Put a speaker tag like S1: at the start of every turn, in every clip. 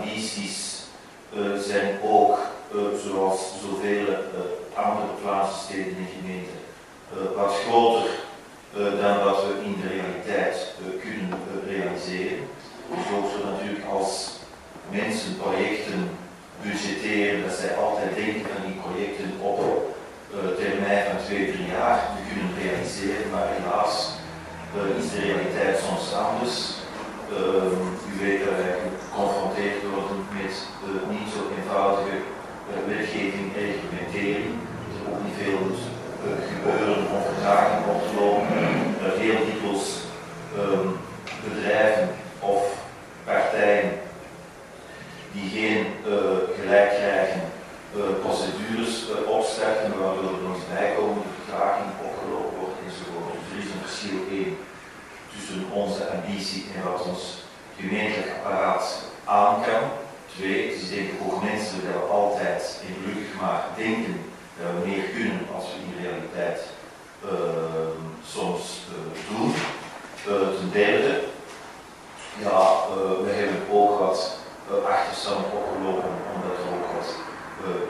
S1: ambities zijn ook, zoals zoveel andere Vlaamse steden en gemeenten, wat groter dan wat we in de realiteit kunnen realiseren. Zoals we natuurlijk als mensen projecten budgetteren, dat zij altijd denken aan die projecten op termijn van 2-3 jaar te kunnen realiseren, maar helaas is de realiteit soms anders. U weet dat wij geconfronteerd worden met niet zo eenvoudige wetgeving en reglementering. Er ook niet veel moet gebeuren om vertraging op te lopen. Heel dikwijls bedrijven of partijen die geen gelijk krijgen, procedures opstarten, waardoor er ons bijkomende vertraging opgelopen wordt enzovoort. Dus er is een verschil tussen onze ambitie en wat ons gemeentelijk apparaat aan kan. 2, het is denk ik ook menselijk dat we altijd en gelukkig maar denken dat we meer kunnen als we in de realiteit soms doen. Ten derde, ja, we hebben ook wat achterstand opgelopen omdat er ook wat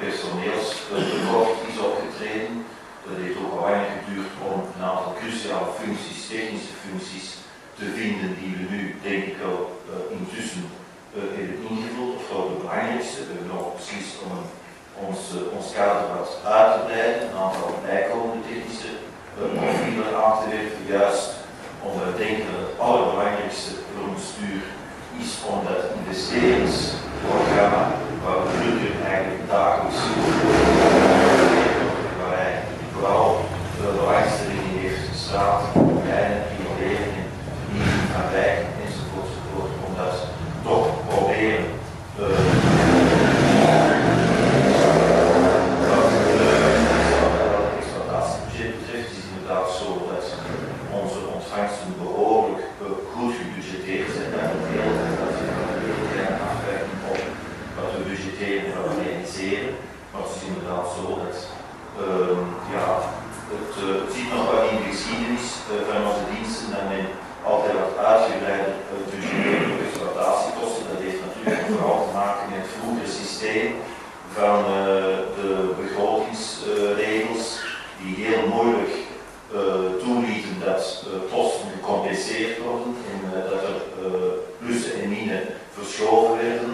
S1: personeelstekort is opgetreden. Dat heeft ook al lang geduurd om een aantal cruciale functies, technische functies te vinden die we nu denk ik wel intussen hebben ingevuld. Of vooral de belangrijkste. We hebben nog beslist om ons kader wat uit te breiden, een aantal bijkomende technische profielen aan te werken, juist omdat we denken dat het allerbelangrijkste voor ons bestuur is om dat investeringsprogramma waar we gelukkig eigenlijk dagelijks waar hij vooral de belangstelling heeft, straten, pleinen, rioleringen, nieuwe van wijken enzovoort, om dat toch proberen wat het exploitatiebudget betreft, is inderdaad zo dat onze ontvangsten behoorlijk goed gebudgeteerd zijn. Dat is heel kleine afwijking op wat we budgetteren en wat we realiseren. Maar het is inderdaad zo dat het zit nog wat in de geschiedenis van onze diensten dat men altijd wat uitgebreider budgetteert op exploitatiekosten. Dat heeft natuurlijk vooral te maken met het vroegere systeem van de begrotingsregels die heel moeilijk toelieten dat posten gecompenseerd worden en dat er plussen en minnen verschoven werden.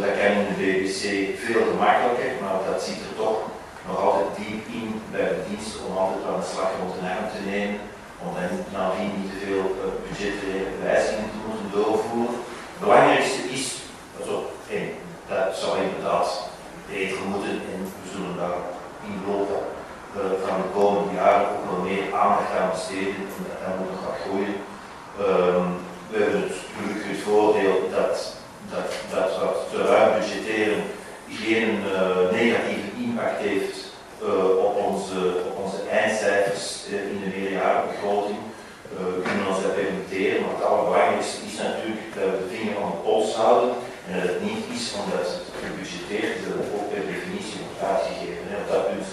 S1: Dat kan in de BBC veel gemakkelijker, maar dat zit er toch nog altijd diep in bij de dienst om altijd aan de slag rond de arm te nemen, om dan nadien niet te veel budgettaire wijzigingen te moeten doorvoeren. Het belangrijkste is, en dat zou inderdaad beter moeten en we zullen daar in de loop van de komende jaren ook wel meer aandacht aan besteden en dat moet nog wat groeien. We hebben gelukkig het voordeel dat wat te ruim budgetteren geen negatieve impact heeft op onze eindcijfers in de meerjarenbegroting. We kunnen ons dat permitteren, maar het allerbelangrijkste is natuurlijk dat we de vinger aan de pols houden en dat het niet is omdat het gebudgeteerd is, dat het ook per definitie wordt uitgegeven. Op dat punt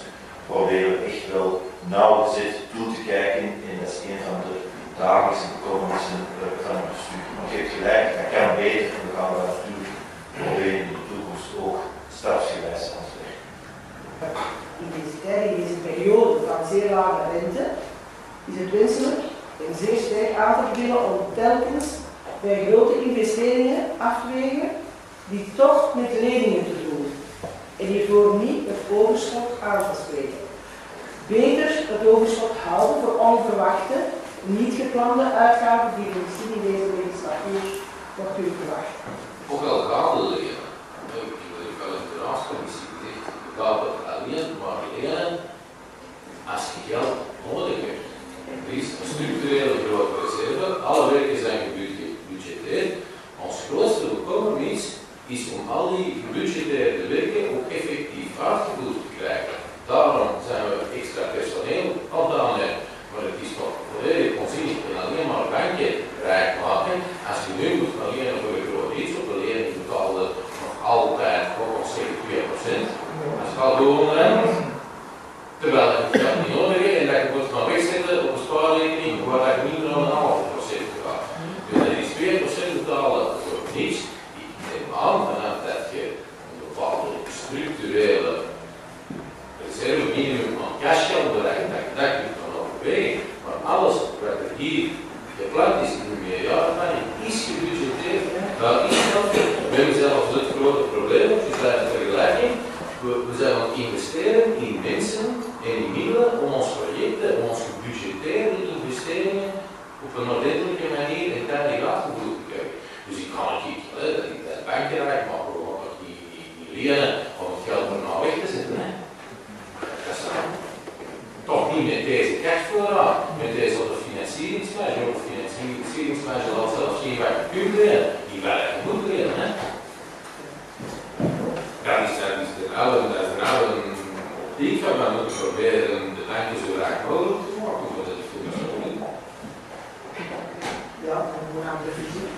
S1: proberen we echt wel nauwgezet toe te kijken en dat is een van de dagelijkse bekommernissen van het bestuur. Maar je hebt gelijk, dat kan beter en we gaan dat natuurlijk proberen in de toekomst ook stapsgewijs aan te werken.
S2: In deze periode van zeer lage rente is het wenselijk en zeer sterk aan te bevelen om telkens bij grote investeringen af te wegen die toch met leningen te doen en hiervoor niet het overschot aan te spreken. Beter het overschot houden voor onverwachte, niet geplande uitgaven die misschien in deze legislatuur nog kunnen verwachten.
S3: Ook wel gaande leren. Ik heb wel in de raadscommissie gezegd, we gaan het alleen maar leren als je geld nodig hebt. Er is een structurele grote reserve, alle werken zijn gebudgeteerd. Ons grootste bekommernis is om al die gebudgeteerde werken ook effectief uitgevoerd te krijgen. Daarom zijn we extra personeel aan het aannemen. Maar het is toch volledig onzinnig en alleen maar banken rijk maken. Als je nu moet gaan lenen voor een groot iets, op de lening betaalde nog altijd volgens 2%. Dat is al gewoon terwijl je het geld niet nodig hebt en dat je moet gaan wegzetten op een spaarrekening waar je minder dan 1,5% gaat. Dus dat is 2% betalen voor niets. Ik neem aan, gepland is in de meerjarenplanning, is gebudgeteerd, daar is geld voor. We hebben zelfs het grote probleem, dus bij de vergelijking, we zijn aan het investeren in mensen en in middelen om ons projecten, om onze gebudgeteerde investeringen op een ordentelijke manier en tijdig uitgevoerd te krijgen. Dus ik kan niet dat ik bij de bank krijg, maar gewoon dat die lenen om het geld er nou weg te zetten. Hè. Dat is toch niet met deze cashflow, met deze financieringsmarge, of financieringsmarge laat zelfs geen wat je kunt lenen, die wel echt moet lenen. Hè. Dat is een oude optiek van we moeten proberen de banken zo graag mogelijk te maken, maar dat is voor mij zo niet.
S2: Ja, we gaan de visie.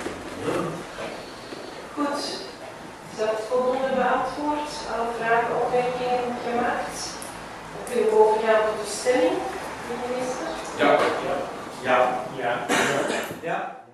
S4: Goed, is dat voldoende beantwoord? Alle vragen, opmerkingen gemaakt? Dan kunnen we overgaan tot de stemming, minister.
S3: Ja.
S1: Ja. Ja.